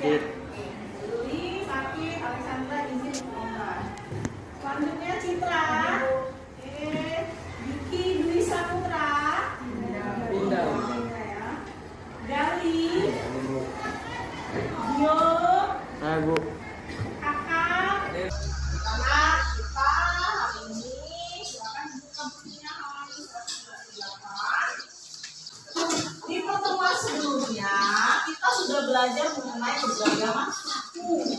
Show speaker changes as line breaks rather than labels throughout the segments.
Sakit.
Juli sakit, Alexandra izin sekolah. Selanjutnya Citra, Diki Dwi Saputra,
Pindah.
ya. Gali, Dio,
Bu.
Kakak. Karena kita hari ini silakan buka bukunya halaman 198. Di pertemuan sebelumnya kita sudah belajar mengenai keberagaman suku,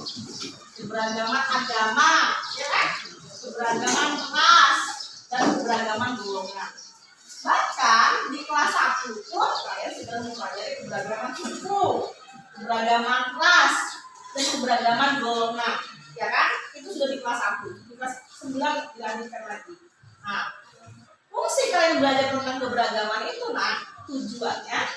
keberagaman agama, ya kan? Keberagaman ras dan keberagaman golongan. Bahkan di kelas 1 pun saya sudah mempelajari keberagaman suku, keberagaman ras dan keberagaman golongan, ya kan? Itu sudah di kelas 1. Di kelas 9 dilanjutkan lagi. Nah, fungsi kalian belajar tentang keberagaman itu, tujuannya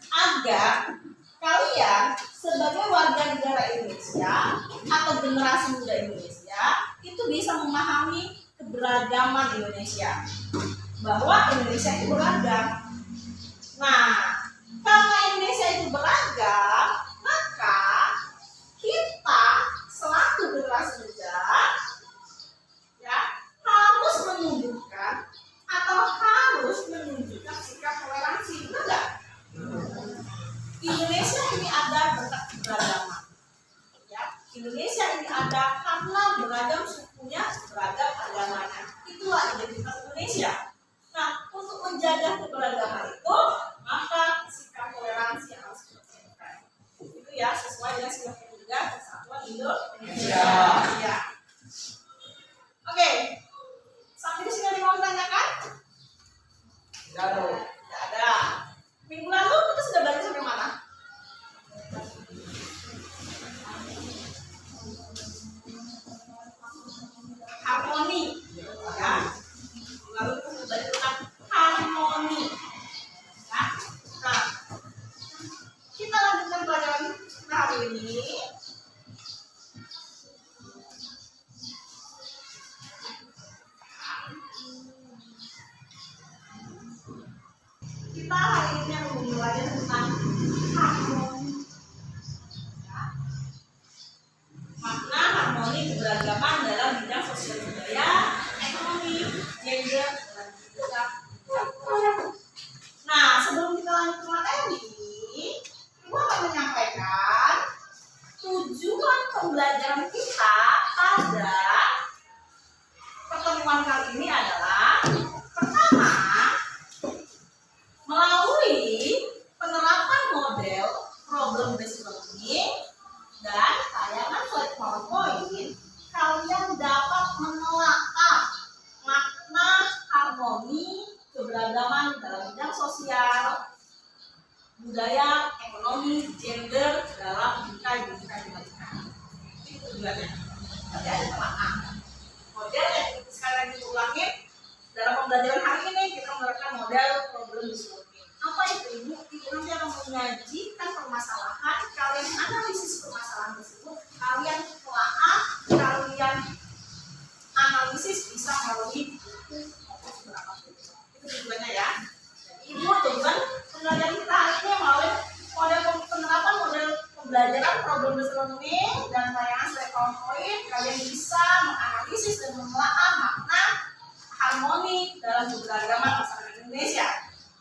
agar kalian sebagai warga negara Indonesia atau generasi muda Indonesia itu bisa memahami keberagaman Indonesia, bahwa Indonesia itu beragam. Nah, karena Indonesia itu beragam, maka kita selaku generasi muda ya harus menunjukkan atau harus menunjukkan sikap toleransi, benar nggak? Indonesia ini ada berkat keberagaman. Ya, Indonesia ini ada karena beragam sukunya, beragam agamanya. Itulah identitas Indonesia. Nah, untuk menjaga keberagaman itu, maka sikap toleransi harus diperhatikan. Itu ya, sesuai dengan sila ketiga Kesatuan Indonesia. Ya. Oke, sampai di sini ada yang mau ditanyakan? Tidak ada. Minggu lalu kita sudah belajar sampai mana? Harmoni, ya. Lalu kita sudah belajar tentang harmoni, ya. Nah, kita lanjutkan pelajaran kita hari ini. Kita hari ini akan belajar tentang harmoni. Ya. Makna harmoni keberagaman dalam bidang sosial budaya, ekonomi, gender, dan juga. Nah, sebelum kita lanjut ke materi, Ibu akan menyampaikan tujuan pembelajaran kita pada pertemuan kali ini adalah pertama, melalui penerapan model problem based learning dan tayangan slide PowerPoint, kalian dapat menelaah makna harmoni keberagaman dalam bidang sosial, budaya, ekonomi, gender dalam bingkai-bingkai pendidikan. Itu tujuannya. Tapi ada telaah. Model yang sekali lagi diulangin dalam pembelajaran hari ini kita menerapkan model problem based learning. Apa itu, Ibu? Ibu nanti akan menyajikan permasalahan, kalian analisis permasalahan tersebut, kalian telaah, kalian analisis bisa melalui buku maupun beberapa buku. Itu tujuannya ya. Jadi Ibu tujuan pembelajaran kita hari ini melalui model penerapan model pembelajaran problem based learning dan tayangan slide PowerPoint, kalian bisa menganalisis dan menelaah makna harmoni dalam keberagaman masyarakat Indonesia.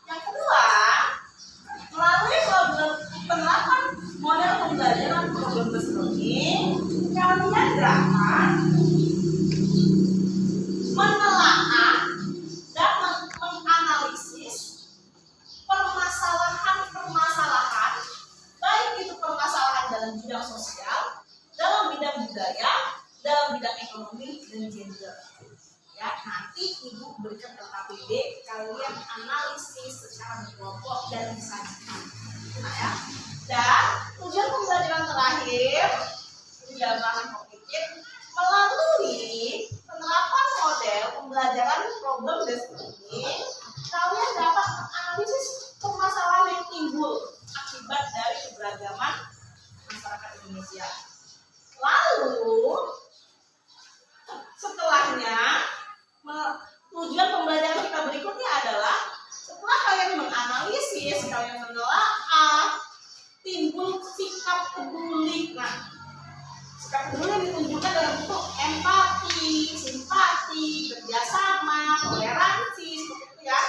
Yang kedua, melalui penerapan model pembelajaran problem based learning, kalian dapat menelaah dan menganalisis permasalahan-permasalahan, baik itu permasalahan dalam bidang sosial, dalam bidang budaya, dalam bidang ekonomi dan gender. Ya, nanti Ibu berikan LKPD, kalian analisis secara berkelompok dan disajikan. Nah, ya. Dan tujuan pembelajaran terakhir, ini jangan komplit, melalui penerapan model pembelajaran problem based learning, kalian dapat menganalisis permasalahan yang timbul akibat dari keberagaman masyarakat Indonesia. Lalu setelahnya, tujuan pembelajaran kita berikutnya adalah setelah kalian menganalisis, kalian menelaah, timbul sikap peduli. Nah, Sikap peduli yang ditunjukkan dalam bentuk empati, simpati, kerjasama, toleransi, seperti itu ya.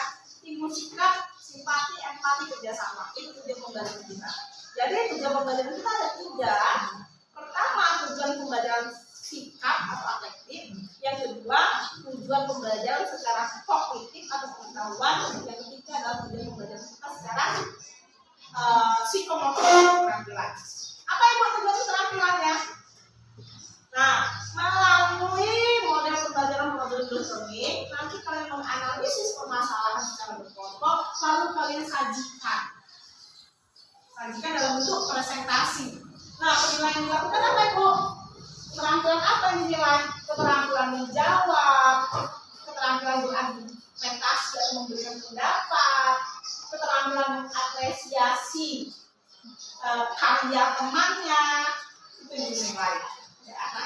Timbul sikap, simpati, empati, kerjasama. Itu tujuan pembelajaran kita. Jadi tujuan pembelajaran kita ada 3. Pertama, tujuan pembelajaran sikap atau afektif. Yang kedua, tujuan pembelajaran secara kognitif atau pengetahuan. Yang ketiga adalah tujuan pembelajaran kita secara psikomotor keterampilan. Apa yang buat tujuan keterampilannya? Nah, melalui model pembelajaran model learning, nanti kalian menganalisis permasalahan secara berkelompok, lalu kalian sajikan dalam bentuk presentasi. Nah, penilaian yang dilakukan apa Ibu? Keterampilan apa yang dinilai? Keterampilan menjawab, keterampilan berargumentasi atau memberikan pendapat, keterampilan mengapresiasi karya temannya, itu yang dinilai.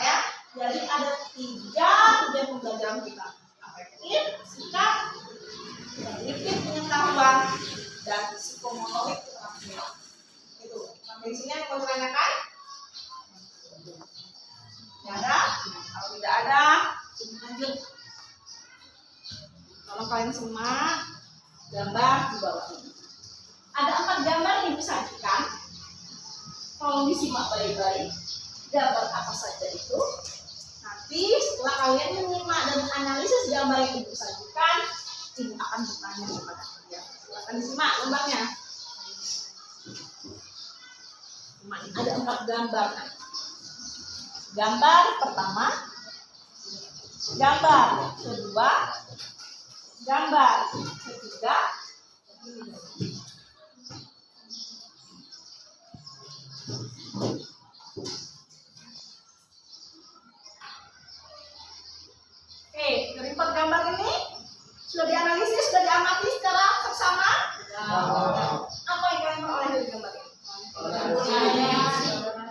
Ya. Jadi ada 3 tujuan pembelajaran kita: afektif, sikap, kognitif pengetahuan, dan psikomotorik keterampilan. Itu. Sampai sini yang mau ditanyakan? Tidak ada? Kalau tidak ada, lanjut. Kalau kalian simak gambar di bawah ini. Ada 4 gambar yang disajikan. Tolong disimak baik-baik. Gambar apa saja itu? Nanti setelah kalian menyimak dan analisis gambar yang ibu sajikan, ibu akan bertanya kepada kalian. Silakan disimak gambarnya. Ada 4 gambar. Gambar pertama, gambar kedua, gambar ketiga. Dari 4 gambar ini sudah dianalisis, sudah diamati secara seksama. Apa yang kalian peroleh dari gambar ini?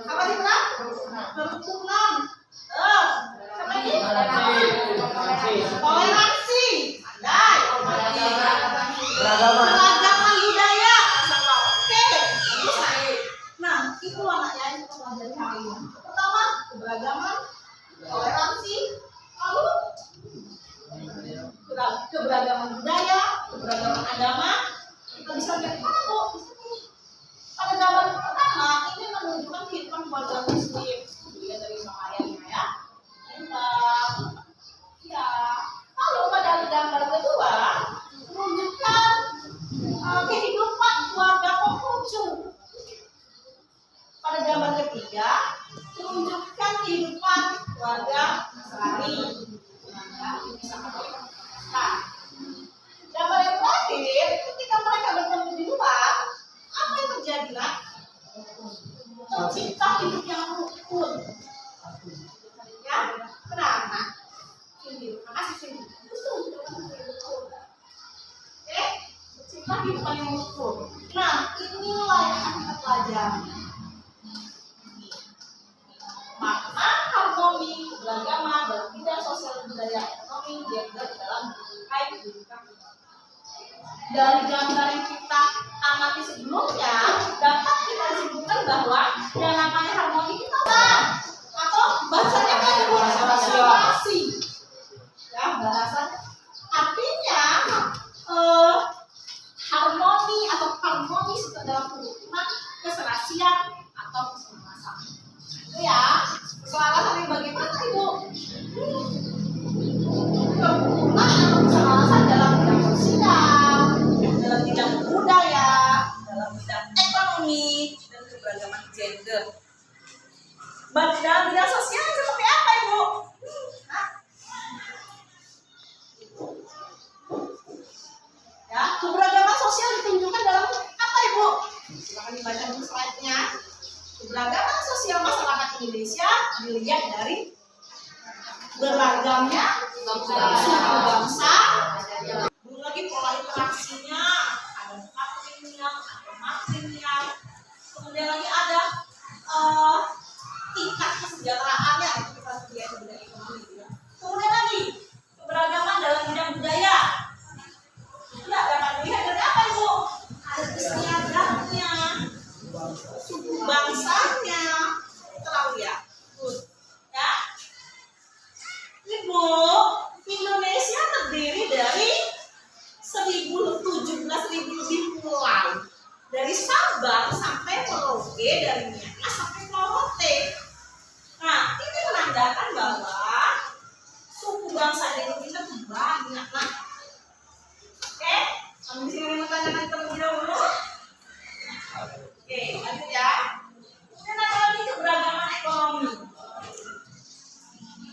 Apa sih benar? Kerukunan. Apa lagi? Toleransi. Andai. Keragaman budaya. Oke. Nah, itu anaknya yang kita pelajari hari ini. Pertama, keberagaman, toleransi, lalu keberagaman budaya, keberagaman agama. Kita bisa lihat pada gambar pertama ini menunjukkan kehidupan keluarga muslim. Dilihat dari pakaiannya ya. Ya. Lalu pada gambar kedua menunjukkan kehidupan keluarga Konghucu. Pada gambar ketiga menunjukkan kehidupan keluarga Nasrani. Nah, gambar yang terakhir, ketika mereka bertemu di luar, apa yang terjadi lah? Tercipta hidup yang rukun. Ya, benar. Nah, sini, makasih sini. Oke, tercipta hidup yang rukun. Nah, inilah yang akan kita pelajari. Makna harmoni, keberagaman, dalam bidang sosial budaya ekonomi, gender dalam berbagai kehidupan. Dari gambar yang kita amati sebelumnya, dapat kita simpulkan bahwa yang namanya harmoni itu apa? Atau bahasanya kan relasi. Ya, bahasa artinya harmoni atau harmonis dalam kerukunan, keserasian atau keselarasan. Itu ya, keselarasan yang bagaimana Ibu? Kerukunan atau keselarasan dalam bidang sosial, dalam bidang budaya, dalam bidang ekonomi, dan keberagaman gender. Dalam bidang sosial seperti apa Ibu? Ya, keberagaman sosial ditunjukkan dalam apa Ibu? Silakan dibaca dulu slide-nya. Keberagaman sosial masyarakat Indonesia dilihat dari beragamnya suku bangsa, belum lagi pola interaksinya, ada patrilineal, ada matrilineal, kemudian lagi ada tingkat kesejahteraannya, kita lihat di bidang ekonomi. Kemudian lagi keberagaman dalam bidang budaya. Ya, dapat dilihat dari apa Ibu? Ada istiadatnya, suku bangsanya, terlalu ya. dari Myanmar sampai Pulau Rote. Nah, ini menandakan bahwa suku bangsa di Indonesia itu banyak. Nah, oke, kami di sini menanyakan terlebih dahulu. Oke, lanjut ya. Kemudian ada lagi keberagaman ekonomi.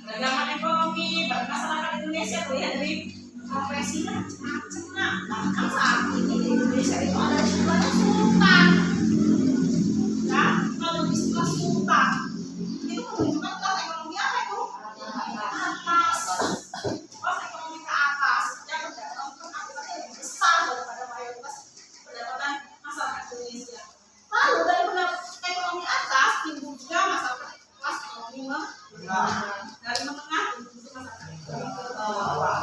Keberagaman ekonomi masyarakat Indonesia tuh ya dari profesinya macam-macam. Nah, bahkan saat ini di Indonesia itu ada istilahnya sultan. Ya, kalau istilah sultan itu menunjukkan kelas ekonomi apa itu? Atas. Kelas ekonomi ke atas. Yang pendapatan lebih besar daripada mayoritas pendapatan masyarakat Indonesia. Lalu dari ekonomi atas timbul juga masyarakat kelas ekonomi menengah. Dari menengah timbul masyarakat ekonomi ke bawah.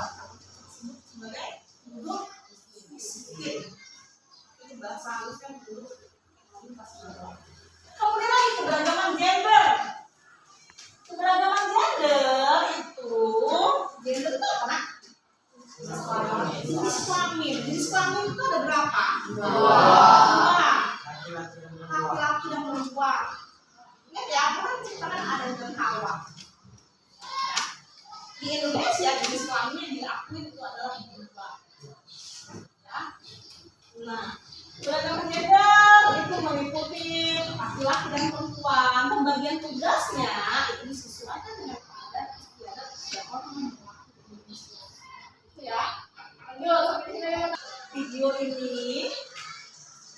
Sebagai penduduk miskin. Itu bahasa halusnya penduduk ekonomi kelas bawah. Kemudian lagi keberagaman gender. Keberagaman gender itu apa nak? Jenis kelamin. Jenis kelamin itu ada berapa? Dua. Laki-laki dan perempuan. Ingat ya, Quran menciptakan Adam dan Hawa. Ya. Di Indonesia jenis kelamin yang diakui itu adalah dua. Ya. Nah, keberagaman gender itu meliputi laki-laki dan perempuan. Pembagian tugasnya itu disesuaikan dengan adat istiadat setiap orang yang berlaku di Indonesia. Itu ya. Lanjut sampai sini. Video ini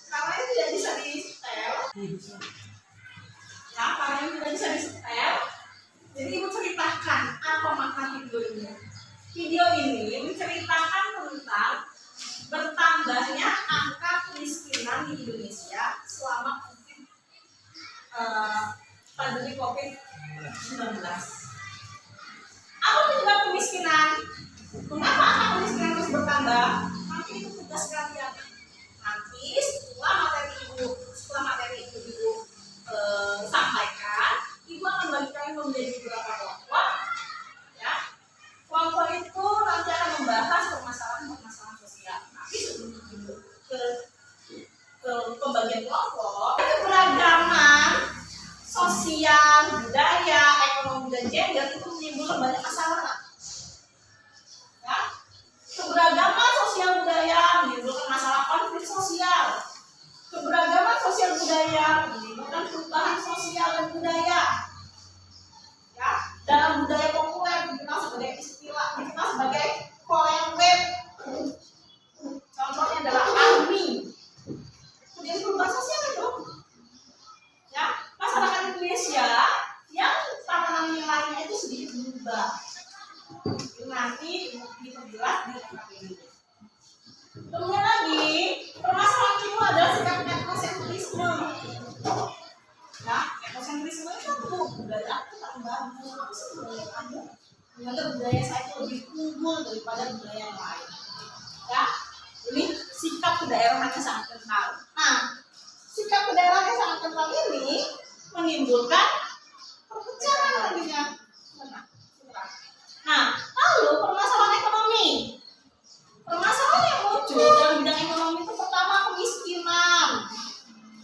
karena ini tidak bisa di setel. Ya, karena ini tidak bisa di setel. Jadi ibu ceritakan apa makna video ini. Video ini menceritakan tentang bertambahnya angka kemiskinan di Indonesia selama pandemi COVID-19. Apa penyebab kemiskinan? Mengapa angka kemiskinan terus bertambah? Nanti itu tugas kalian. Nanti setelah materi itu ibu sampaikan, ibu akan bagi kalian menjadi beberapa kelompok. Ya, kelompok itu nanti akan membahas permasalahan sosial. Tapi sebelum ke pembagian kelompok, keberagaman sosial, budaya, ekonomi dan gender itu menimbulkan banyak masalah. Ya, keberagaman sosial budaya menimbulkan masalah konflik sosial. Keberagaman sosial budaya menimbulkan perubahan sosial dan budaya. Ya, dalam budaya populer dikenal sebagai Korean Wave. Contohnya adalah ARMY. Kemudian perubahan sosial itu, ya, masyarakat Indonesia yang tatanan nilainya itu sedikit berubah. Itu nanti diperjelas di tempat ini. Kemudian lagi, permasalahan kedua adalah sikap etnosentrisme. Ya, etnosentrisme itu apa? Budaya aku tak membangun. Apa sih budaya kamu? Menganggap budaya saya itu lebih unggul daripada budaya yang lain. Ya, ini sikap kedaerahannya sangat kental. Nah, sikap kedaerahannya sangat kental ini menimbulkan perpecahan nantinya. Nah, lalu permasalahan ekonomi. Permasalahan yang muncul dalam bidang ekonomi itu pertama kemiskinan.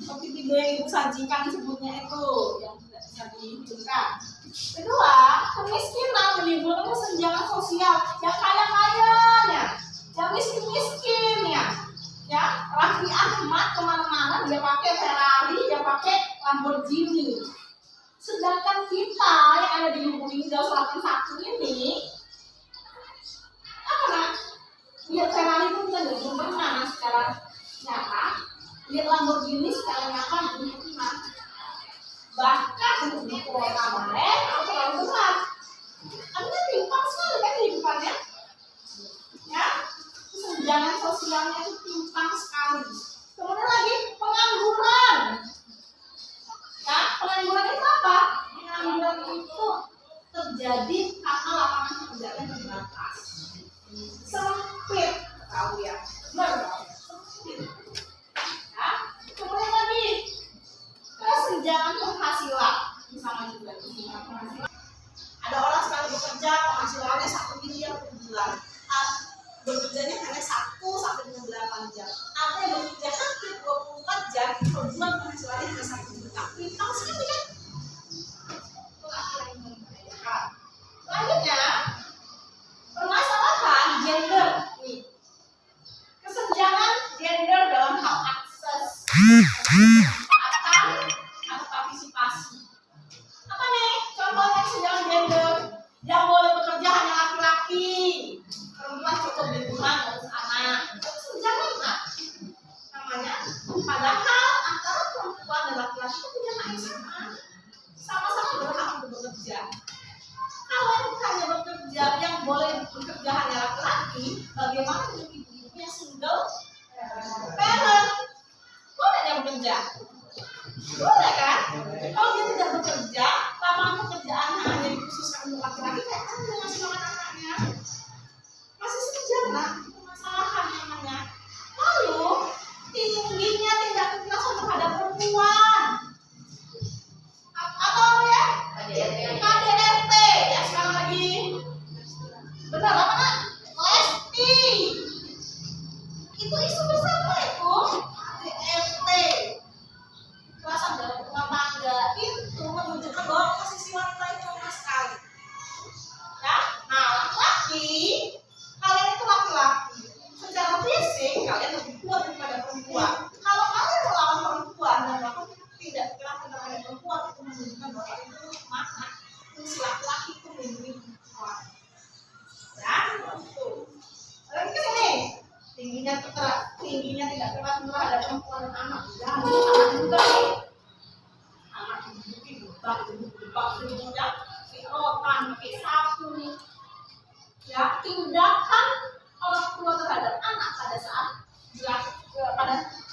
Seperti video yang ibu sajikan sebutnya itu yang tidak bisa dihitungkan. Kedua, kemiskinan menimbulkan kesenjangan sosial. Yang kaya-kayanya, yang miskin-miskinnya. Ya, Raffi Ahmad kemana-mana dia pakai Ferrari, dia pakai Lamborghini. Sedangkan kita yang ada di Lubuk Linggau Selatan 1 ini, apa nak? Lihat Ferrari pun kita belum pernah secara nyata. Lihat Lamborghini secara nyata belum pernah. Bahkan untuk di Pulau Kamaren atau terlalu berat. Artinya timpang sekali kan kehidupannya. Ya, kesenjangan sosialnya itu timpang sekali. Kemudian lagi pengangguran. Ya, pengangguran itu apa? Pengangguran itu terjadi karena lapangan pekerjaan terbatas. Sempit, tahu ya? Benar, sempit. Ya, kemudian lagi kesenjangan penghasilan, misalnya juga penghasilan. Ada orang sekali bekerja penghasilannya 1 miliar per bulan. Bekerjanya hanya 1 sampai dengan 8 jam. Ada yang bekerja hampir 24 jam per bulan penghasilannya hanya 1 juta. Ini fungsi laki-laki itu melindungi perempuan. Ya, itu. Lagi ke sini. Tingginya tidak terlalu ada perempuan dan anak. Ya, anak juga nih. Anak duduk-duduk, rotan, pakai sapu. Ya, tindakan orang tua terhadap anak pada saat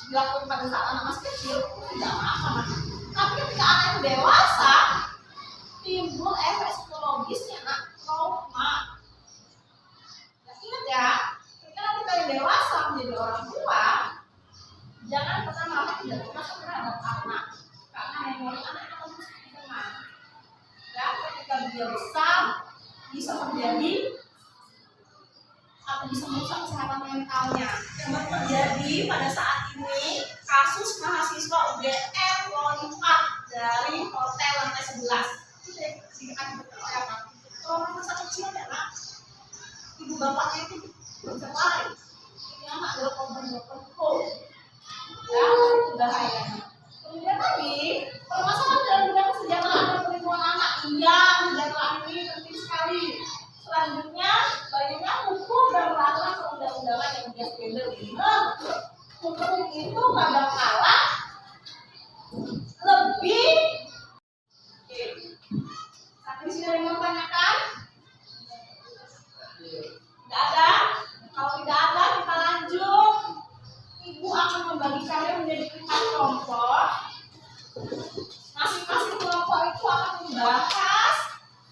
dilakukan pada saat anak masih kecil itu tidak apa-apa. Tapi ketika anak itu dewasa, timbul efek psikologisnya, nak, trauma. Nah, ingat ya, ketika kita yang dewasa menjadi orang tua, jangan pernah melakukan tidak termasuk terhadap anak, karena memori anak akan terus dikenang. Ya, ketika dia besar, bisa terjadi atau bisa merusak kesehatan mentalnya. Yang terjadi pada saat ini kasus mahasiswa UGM lompat dari hotel lantai 11. Itu akibat oleh apa? Trauma masa kecil ya, nak. Ibu bapaknya itu bisa lari. Ini anak adalah korban broken home. Ya, itu bahayanya. Kemudian lagi, permasalahan dalam bidang kesejahteraan dan perlindungan anak. Iya, kesejahteraan ini penting sekali. Selanjutnya, banyaknya hukum dan peraturan perundang-undangan yang bias gender ini. Hukum itu kadang-kala lebih. Tapi di sini ada yang mau tanyakan? Tidak ada? Kalau tidak ada, kita lanjut. Ibu akan membagi kalian menjadi 4 kelompok. Masing-masing kelompok itu akan membahas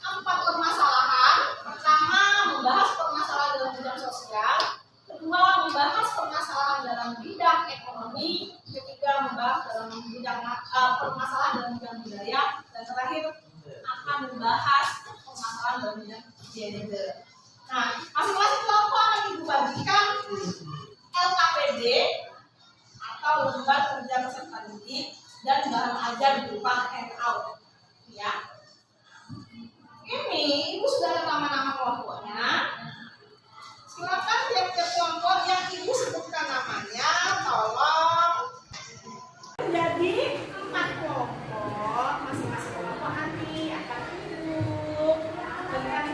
4 permasalahan. Pertama, membahas permasalahan dalam bidang sosial. Kedua, membahas permasalahan dalam bidang ekonomi. Ketiga, membahas dalam bidang permasalahan dalam bidang budaya. Dan terakhir, akan membahas permasalahan dalam bidang gender. Nah, masing-masing kelompok akan ibu bagikan LKPD atau lembar kerja peserta didik dan bahan ajar berupa handout. Ya. Ini ibu sudah ada nama-nama kelompoknya. Silakan tiap-tiap kelompok yang ibu sebutkan namanya, tolong. Jadi 4 kelompok, masing-masing kelompok nanti akan duduk dengan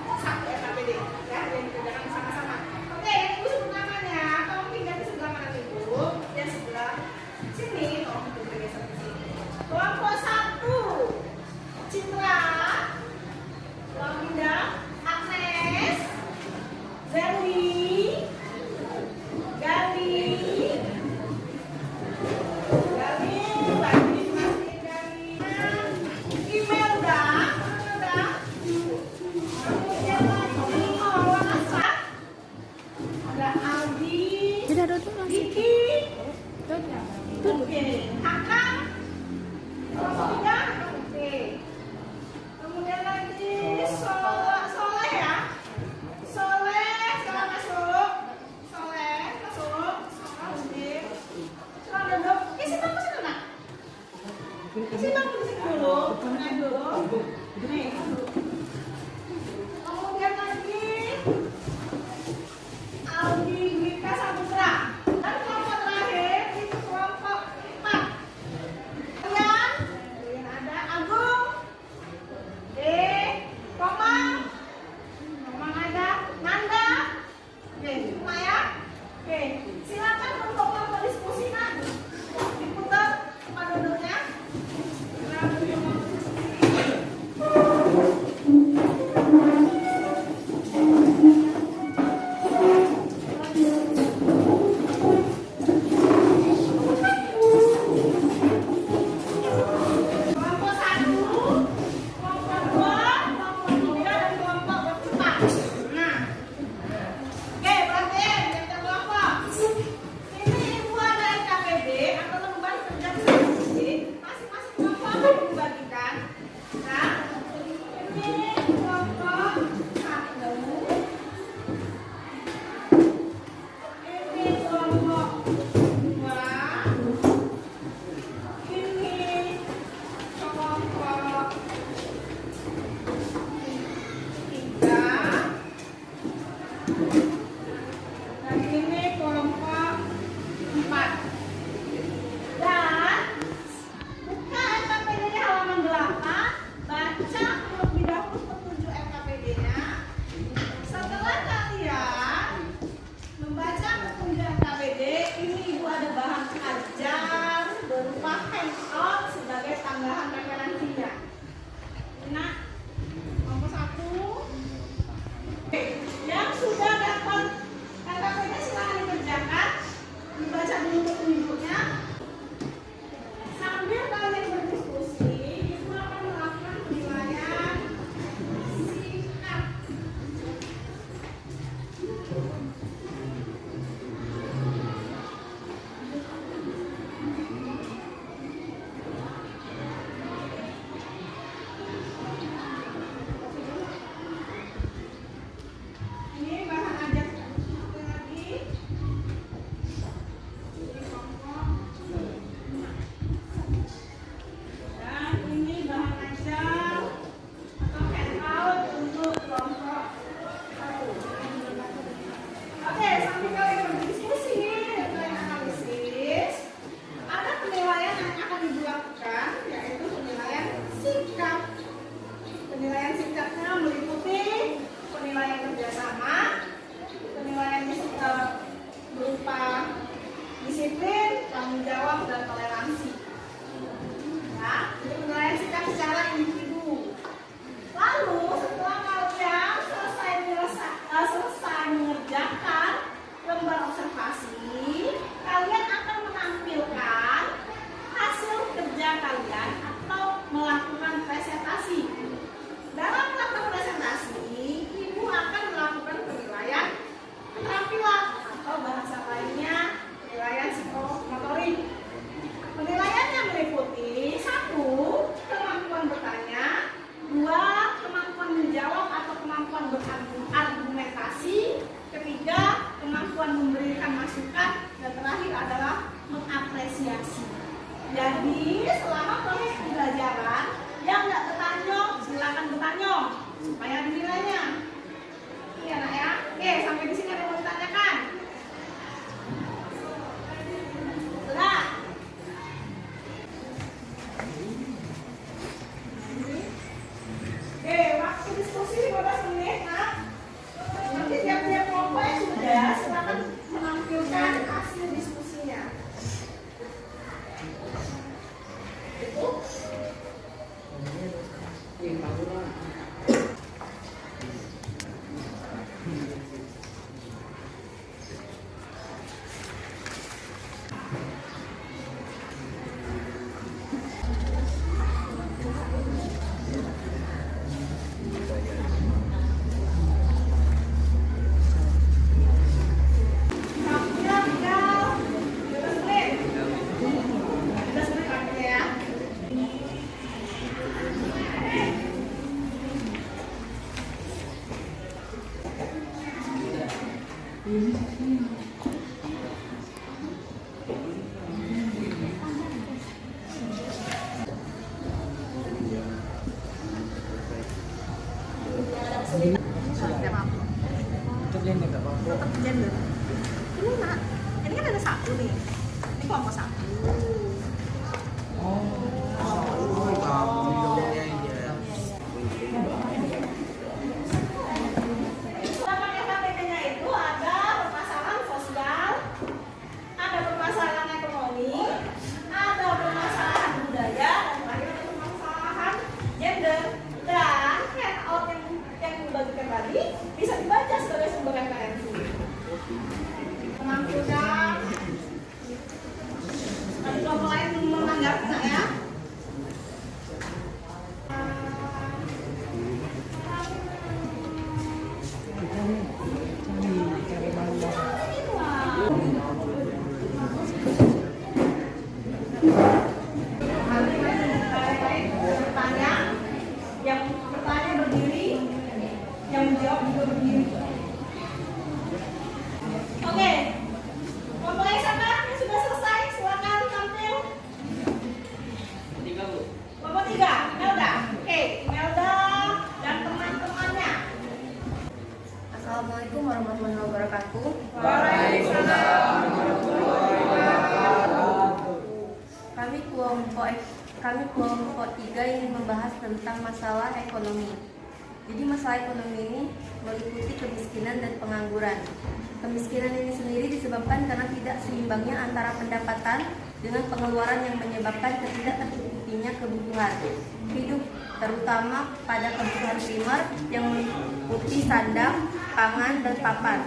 1 LKPD, ya, yang dikerjakan bersama-sama. Oke, yang ibu sebut namanya, tolong pindah ke sebelah mana ibu? Dan sebelah sini, tolong bergeser ke sini. Kelompok 1, Citra. Linda, Agnes, Zeli, Gali, lagi masih Galina, Imelda, kemudian lagi Asa, ada Aldi, Diki, oke, Kakak, Rosia, oke. Kemudian lagi Soleh ya. Soleh, sekarang masuk. Soleh, masuk. Soleh. Sekarang duduk. Si bang ke situ, nak. Si bang ke situ dulu. Naik dulu. Nih. Kemudian lagi Aldi, Grika, Saputra. Dan kelompok terakhir itu kelompok 4. Kemudian ada Agung. Komang ada Nanda. Oke, Maya. Oke, silakan untuk kelompok diskusi, nak. Diputar tempat duduknya. melakukan presentasi. Dalam melakukan presentasi, ibu akan melakukan penilaian keterampilan atau bahasa lainnya penilaian psikomotorik. Penilaian yang meliputi 1. Kemampuan bertanya, 2. Kemampuan menjawab atau kemampuan berargumentasi, 3. Kemampuan memberikan masukan, dan terakhir adalah mengapresiasi. Jadi selama proses pembelajaran yang nggak bertanya silakan bertanya supaya dinilainya. Iya nak ya. Oke, sampai di sini ada yang mau ditanyakan? Sudah. Oke, waktu diskusi 15 menit nak. Nanti tiap-tiap kelompok yang sudah silakan menampilkan hasil diskusinya. Itu. Tetap gender. Ini nak, ini kan ada 1 nih. Ini kelompok 1. Selama SKPD-nya itu ada permasalahan sosial, ada permasalahan ekonomi, ada permasalahan budaya, dan terakhir ada permasalahan gender. Dan handout yang dibagikan tadi bisa dibaca sebagai sumber referensi. Menampilkan nanti kelompok lain menanggapi nak ya. Bertanya, yang bertanya berdiri, yang menjawab juga berdiri. Oke, kelompoknya siapa yang sudah selesai? Silakan tampil. Kelompok 3, Melda. Oke, Melda dan teman-temannya.
Assalamualaikum warahmatullahi wabarakatuh.
Waalaikumsalam.
Kami kelompok 3 ingin membahas tentang masalah ekonomi. Jadi masalah ekonomi ini meliputi kemiskinan dan pengangguran. Kemiskinan ini sendiri disebabkan karena tidak seimbangnya antara pendapatan dengan pengeluaran yang menyebabkan ketidaktercukupinya kebutuhan hidup, terutama pada kebutuhan primer yang meliputi sandang, pangan, dan papan.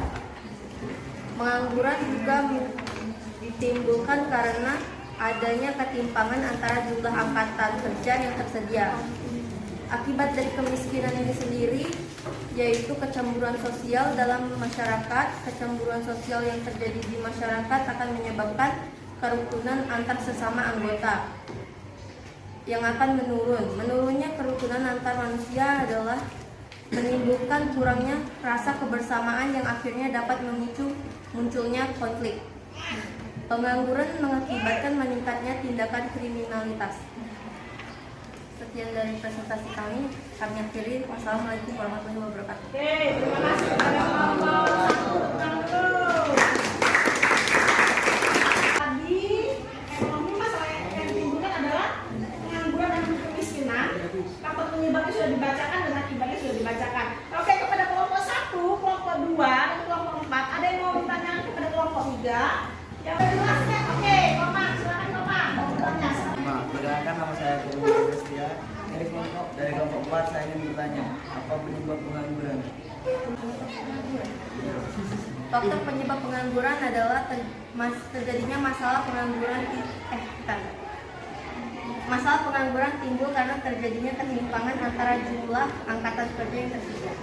Pengangguran juga ditimbulkan karena adanya ketimpangan antara jumlah angkatan kerja yang tersedia. Akibat dari kemiskinan ini sendiri yaitu kecemburuan sosial dalam masyarakat. Kecemburuan sosial yang terjadi di masyarakat akan menyebabkan kerukunan antar sesama anggota yang akan menurun. Menurunnya kerukunan antar manusia adalah menimbulkan kurangnya rasa kebersamaan yang akhirnya dapat memicu munculnya konflik. Pengangguran mengakibatkan meningkatnya tindakan kriminalitas. Sekian dari presentasi kami akhiri. Wassalamualaikum warahmatullahi wabarakatuh.
Oke, terima kasih kepada kelompok 1. Tadi ekonomi masalah yang ditimbulkan adalah pengangguran dan kemiskinan. Faktor penyebabnya sudah dibacakan dan akibatnya sudah dibacakan. Oke, kepada kelompok 1, kelompok 2, dan kelompok 4, ada yang mau ditanyakan kepada kelompok 3? Yang jelasnya, oke, Komang, silakan Komang, mau bertanya.
Perkenalkan, nama saya Guru Setia. Dari kelompok 4 saya ingin bertanya, apa penyebab pengangguran?
Faktor penyebab pengangguran adalah terjadinya masalah pengangguran Masalah pengangguran timbul karena terjadinya ketimpangan antara jumlah angkatan kerja yang tersedia.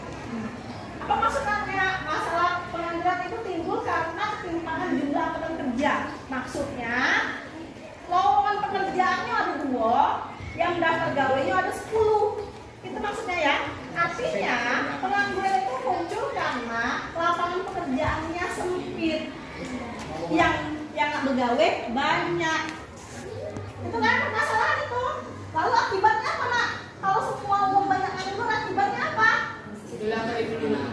Apa maksudnya masalah pengangguran itu timbul karena ketimpangan jumlah angkatan kerja? Maksudnya lowongan pekerjaannya ada 2, yang daftar gawainya ada 10. Itu maksudnya ya. Artinya pengangguran itu muncul karena lapangan pekerjaannya sempit. Yang bergawe banyak. Itu kan masalah itu. Lalu akibatnya apa, Nak? Kalau semua orang banyak nganggur, akibatnya apa?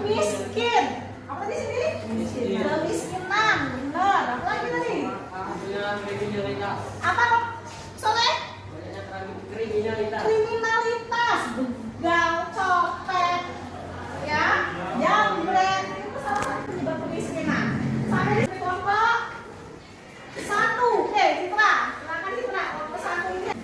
Miskin. Apa di sini? Kemiskinan. Benar. Apa lagi tadi? Apa kok? Soleh? Kriminalitas, begal, copet, ya, jambret, itu salah satu penyebab kemiskinan. Sampai di kelompok 1. Citra, silakan Citra, kelompok 1 ini.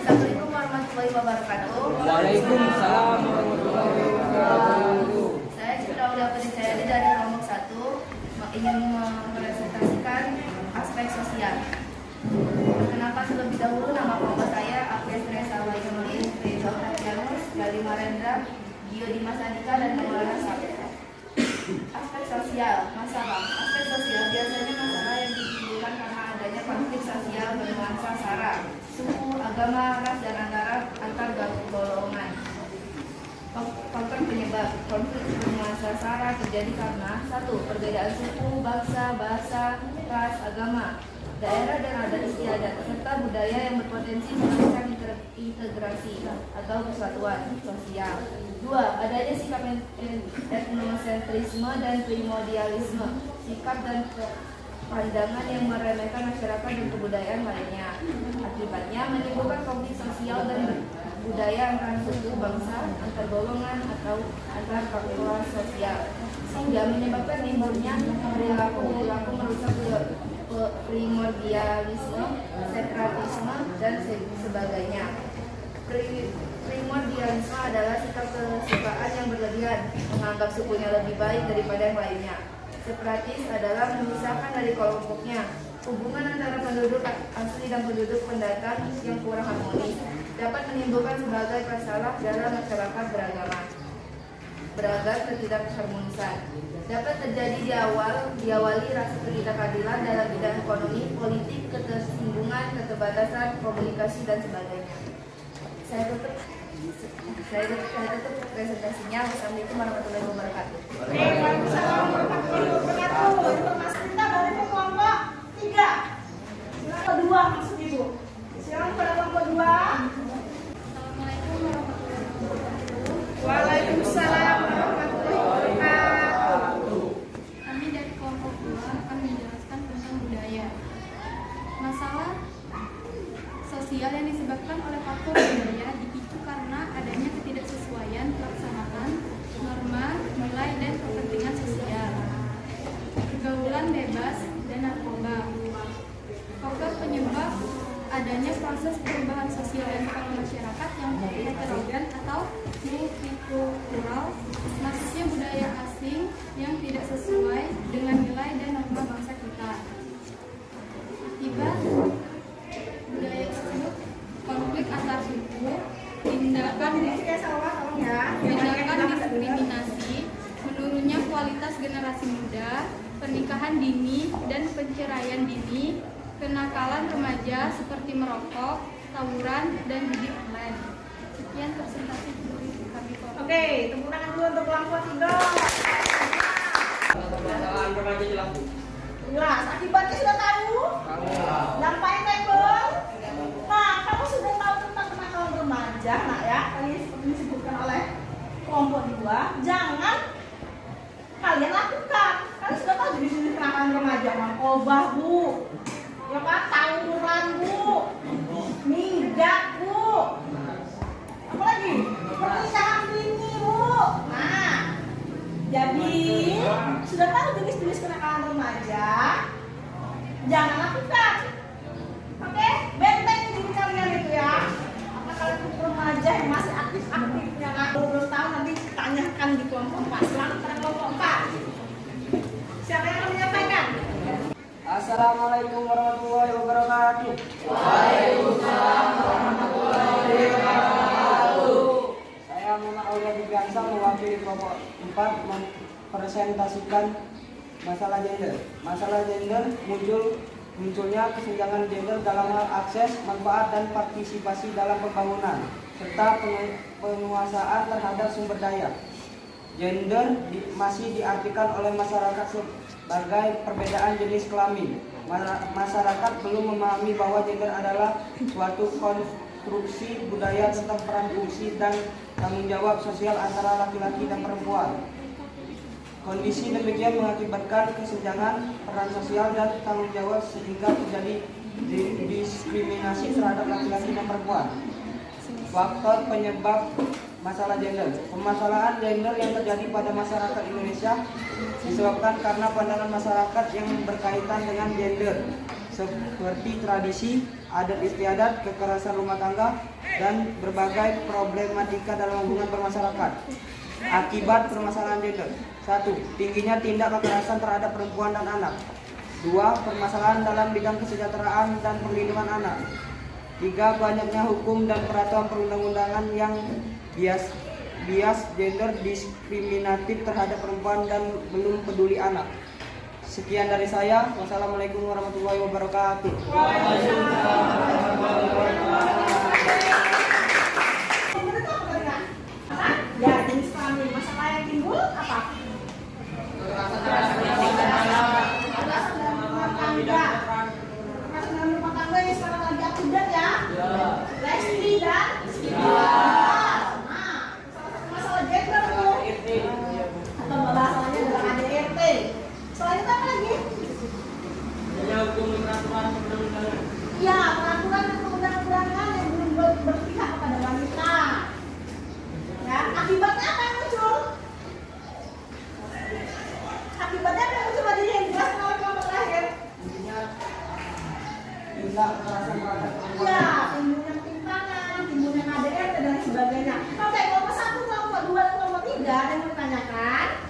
Assalamualaikum warahmatullahi wabarakatuh.
Waalaikumsalam warahmatullahi wabarakatuh.
Saya Citra Udapadicayadi dari kelompok 1 ingin merepresentasikan aspek sosial. Kenapa terlebih dahulu nama kelompok saya Apes Teresa Wahyuni, Reza Octavianus, Gali Marendra, Gio Dimas Andika, dan Maulana Sabit. Aspek sosial, masalah. Aspek sosial biasanya masalah yang ditimbulkan karena adanya konflik sosial bernuansa sara, suku, agama, ras, dan antar golongan. Faktor penyebab konflik bernuansa sara terjadi karena 1. Perbedaan suku, bangsa, bahasa, ras, agama, daerah dan adat istiadat, serta budaya yang berpotensi merangsang integrasi atau persatuan sosial. 2. Adanya sikap etnosentrisme dan primordialisme, sikap dan pandangan yang meremehkan masyarakat dan kebudayaan lainnya. Akibatnya menimbulkan konflik sosial dan budaya antara suku, bangsa, antar golongan, atau antar kelompok sosial, sehingga menyebabkan timbulnya perilaku merusak primordialisme, separatisme, dan sebagainya. Primordialisme adalah sikap kesukaan yang berlebihan, menganggap sukunya lebih baik daripada yang lainnya. Separatis adalah memisahkan dari kelompoknya. Hubungan antara penduduk asli dan penduduk pendatang yang kurang harmonis dapat menimbulkan sebagai masalah dalam masyarakat beragam ketidakharmonisan. Dapat terjadi diawali rasa ketidakadilan dalam bidang ekonomi, politik, ketersinggungan, keterbatasan, komunikasi, dan sebagainya. Saya tutup presentasinya. Wassalamualaikum warahmatullahi wabarakatuh.
Waalaikumsalam warahmatullahi wabarakatuh. Informasi kita dari kelompok 3. Kelompok 2 maksud Ibu. Silakan pada kelompok 2.
Assalamualaikum warahmatullahi wabarakatuh.
Waalaikumsalam warahmatullahi wabarakatuh.
Kami dari kelompok 2 akan menjelaskan tentang budaya. Masalah sosial yang disebabkan oleh faktor budaya dipicu karena adanya ketidaksesuaian pelaksanaan norma, nilai, dan kepentingan sosial, pergaulan bebas, dan narkoba. Faktor penyebab adanya proses perubahan sosial dan pola masyarakat yang heterogen atau multikultural, maksudnya budaya asing yang tidak sesuai dengan nilai dan norma bangsa kita. Akibat budaya tersebut, konflik antar suku, tindakan diskriminasi, menurunnya kualitas generasi muda, pernikahan dini dan perceraian dini, kenakalan remaja seperti merokok, tawuran, dan judi online. Sekian presentasi dari kami.
Oke, tepuk tangan dulu untuk kelompok 3. Jelas, akibatnya sudah tahu? Dampaknya table. Nah, kamu sudah tahu tentang kenakalan remaja, nak ya? Tadi seperti disebutkan oleh kelompok 2. Jangan kalian lakukan. Kalian sudah tahu jenis-jenis kenakalan remaja, narkoba, Bu. Ya kan, tawuran, Bu. Minggat, Bu. Apa lagi? Pernikahan dini, Bu. Nah, jadi sudah tahu jenis-jenis kenakalan remaja, jangan lakukan. Oke, benteng diri kalian itu ya. Apakah kalian remaja yang masih aktif-aktifnya kan? 20 tahun nanti tanyakan di kelompok 4. Selamat pada kelompok 4. Siapa yang akan menyampaikan?
Assalamualaikum warahmatullahi wabarakatuh.
Waalaikumsalam.
Nisa mewakili kelompok 4 mempresentasikan masalah gender. Masalah gender munculnya kesenjangan gender dalam hal akses, manfaat, dan partisipasi dalam pembangunan, serta penguasaan terhadap sumber daya. Gender masih diartikan oleh masyarakat sebagai perbedaan jenis kelamin. Masyarakat belum memahami bahwa gender adalah suatu konstruksi budaya tentang peran fungsi dan tanggung jawab sosial antara laki-laki dan perempuan. Kondisi demikian mengakibatkan kesenjangan peran sosial dan tanggung jawab sehingga terjadi diskriminasi terhadap laki-laki dan perempuan. Faktor penyebab masalah gender. Permasalahan gender yang terjadi pada masyarakat Indonesia disebabkan karena pandangan masyarakat yang berkaitan dengan gender seperti tradisi, adat istiadat, kekerasan rumah tangga, dan berbagai problematika dalam hubungan bermasyarakat. Akibat permasalahan gender: 1. Tingginya tindak kekerasan terhadap perempuan dan anak. 2. Permasalahan dalam bidang kesejahteraan dan perlindungan anak. 3. Banyaknya hukum dan peraturan perundang-undangan yang bias gender, diskriminatif terhadap perempuan, dan belum peduli anak. Sekian dari saya. Wassalamualaikum warahmatullahi wabarakatuh.
Ya, jenis kelamin. Masalah yang timbul apa? Kekerasan dalam rumah tangga. Kekerasan dalam rumah tangga yang sekarang lagi aktif ya. Lesti dan masalah gender tuh. Atau masalahnya adalah ADRT. Selain itu apa lagi? Ya, peraturan dan perundang-undangan yang belum berpihak kepada wanita. Ya, akibatnya apa yang muncul? Akibatnya apa yang muncul tadi yang dijelaskan oleh kelompok terakhir?
Tindak kekerasan terhadap perempuan.
Ya, timbulnya ketimpangan, timbulnya KDRT dan lain sebagainya. Oke, kelompok 1, kelompok 2, dan kelompok 3 ada yang bertanyakan.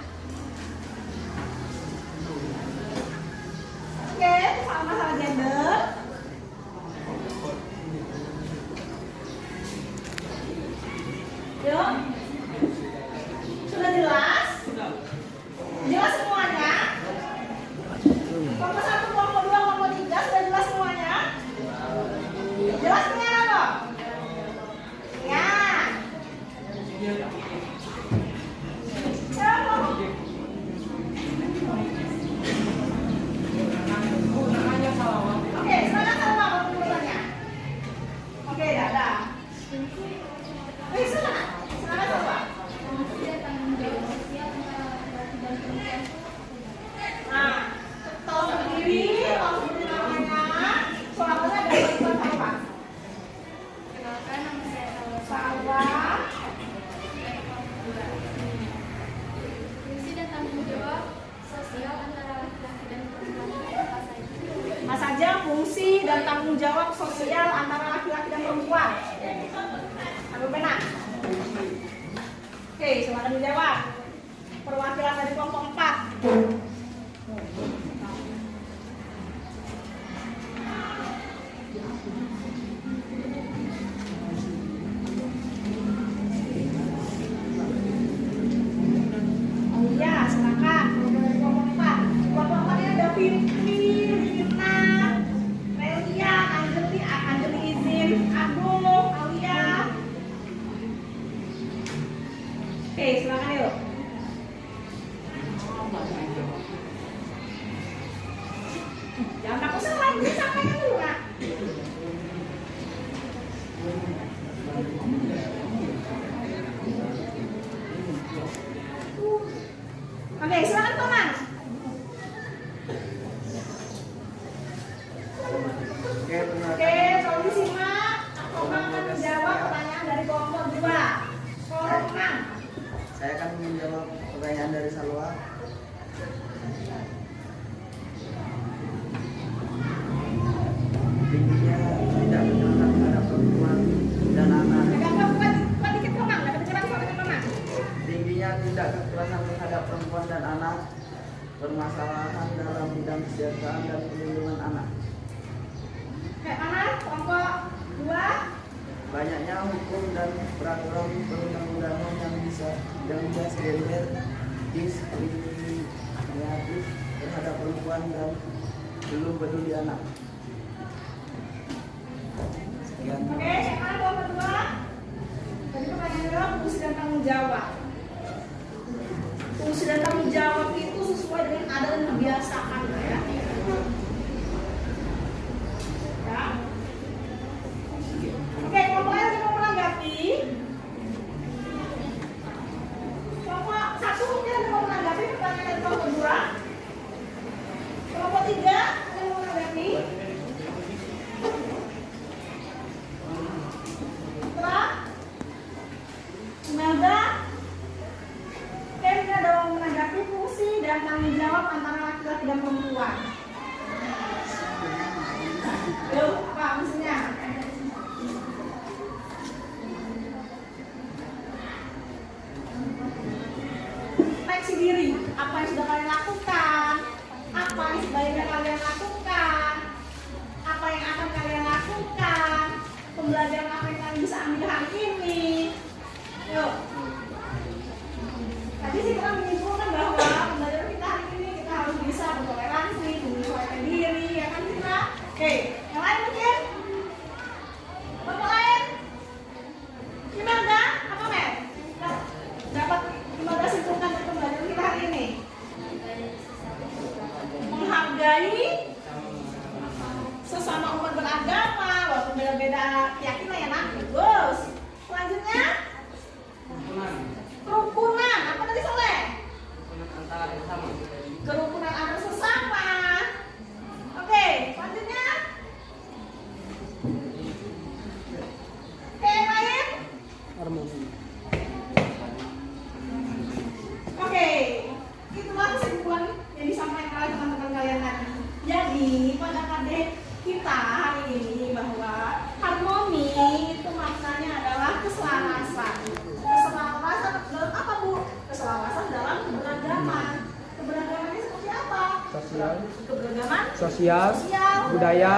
Oke, soal masalah gender. Yuk. Sudah jelas? Jelas semuanya? Kelompok 1, kelompok 2, kelompok 3 sudah jelas semuanya? Jelas semuanya kok? Ya. Oke, silakan sama penjelasannya. Oke, dadah. Silakan. Silakan coba.
Fungsi dan tanggung jawab sosial antara laki-laki dan perempuan.
Nah, tolong berdiri, tolong berdiri namanya. Soalnya ada bantuan apa?
Kenalkan, nama saya Salwa.
Salwa.
Fungsi dan tanggung jawab sosial antara laki-laki dan perempuan itu apa saja?
Mas saja fungsi dan tanggung jawab sosial antara laki-laki dan perempuan. Ambil pena. Oke, silakan dijawab. Perwakilan dari kelompok 4. Iya, silakan. Dari kelompok 4. Kelompok 4 ini ada Fitri, Rina, Melia, Anjeli Izin, Agung, Alia. Oke, silakan yuk. Jangan takut salah, ini sampaikan dulu, Nak. Oke, silakan Tomang. Oke, tolong disimak. Tomang akan menjawab pertanyaan dari kelompok 2. Tomang.
Saya akan menjawab pertanyaan dari Salwa. Tingginya tidak kekerasan terhadap perempuan dan anak.
Buat dikit Tomang, nggak kedengeran suara Tomang.
Tingginya tindak kekerasan terhadap perempuan dan anak. Permasalahan dalam bidang kesejahteraan dan perlindungan anak.
Oke, mana? Kelompok 2.
Banyaknya hukum dan peraturan perundang-undangan yang gender diskriminatif terhadap perempuan dan belum peduli anak. Sekian.
Oke, sekarang yang kedua. Tadi pertanyaan adalah fungsi dan tanggung jawab. Fungsi dan tanggung jawab itu sesuai dengan adat dan kebiasaan ya. Ya. Oke, kelompok lain yang mau menanggapi. Kelompok satu mungkin ada mau menanggapi pertanyaan dari kelompok dua. Kelompok tiga ada yang mau menanggapi. Imelda, ini ada yang menanggapi fungsi dan tanggung jawab antara laki-laki dan perempuan. Yuk, apa fungsinya? Refleksi diri, apa yang sudah kalian lakukan, apa yang sebaiknya kalian lakukan, apa yang akan kalian lakukan, pembelajaran apa yang kalian bisa ambil hari ini. Yuk. Tadi sih kita menyimpulkan bahwa pembelajaran kita hari ini kita harus bisa bertoleransi, menyesuaikan diri, ya kan kita? Oke, yang lain mungkin? Kelompok lain? Gimana? Apa men? Dapat gimana simpulkan dari pembelajaran kita hari ini? Menghargai sesama umat beragama, walaupun beda-beda keyakinan ya nak. Bagus. Selanjutnya? Kerukunan, apa tadi Soleh? Kerukunan antar sesama. Oke, selanjutnya. Oke, yang lain?
Harmoni.
Oke, itulah kesimpulan yang disampaikan oleh teman-teman kalian tadi. Jadi, pada KD kita hari ini bahwa harmoni itu maknanya adalah keselarasan. Keselarasan dalam apa Bu? Keselarasan dalam keberagaman. Keberagamannya seperti apa?
Sosial,
Keberagaman
sosial, budaya,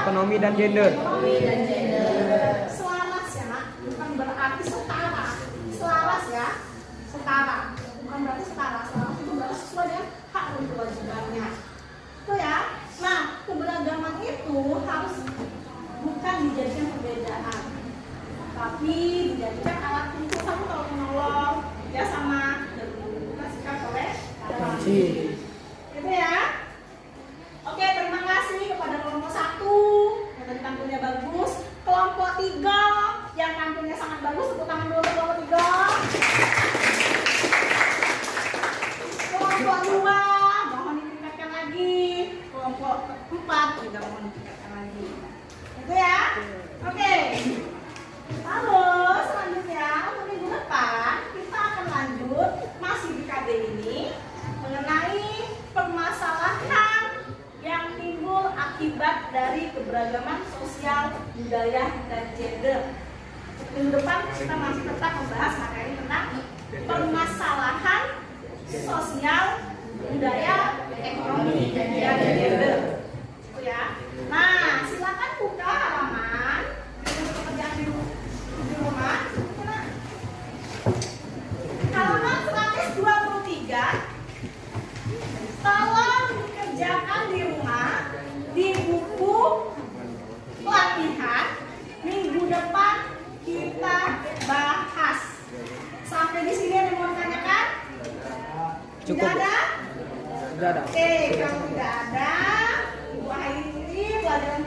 ekonomi dan gender.
Ekonomi dan gender. Selaras ya nak, bukan berarti setara. Selaras ya, setara. Bukan berarti setara. Selaras itu berarti sesuai dengan hak dan kewajibannya. Itu ya. Nah, keberagaman itu harus bukan dijadikan perbedaan, tapi dijadikan alat untuk satu kalau menolong, ya sama dan mengintegrasikan oleh toleransi. Gitu ya. Oke, terima kasih kepada kelompok 1 yang tadi tampilnya bagus. Kelompok 3 yang tampilnya sangat bagus, tepuk tangan dulu untuk kelompok 3. Kelompok 2 mohon ditingkatkan lagi. Kelompok 4 juga mohon ditingkatkan lagi. Itu ya. Oke. Lalu selanjutnya untuk minggu depan kita akan lanjut masih di KD ini mengenai permasalahan yang timbul akibat dari keberagaman sosial, budaya, dan gender. Minggu depan kita masih tetap membahas materi tentang permasalahan sosial, budaya, ekonomi, dan gender. Itu ya. Nah, silakan buka halaman untuk pekerjaan di rumah. Halaman 123. Tolong dikerjakan di rumah di buku pelatihan minggu depan kita bahas. Sampai di sini ada yang mau ditanyakan?
Cukup.
Tidak ada?
Sudah ada.
Oke, kalau tidak ada, Ibu akhiri pelajaran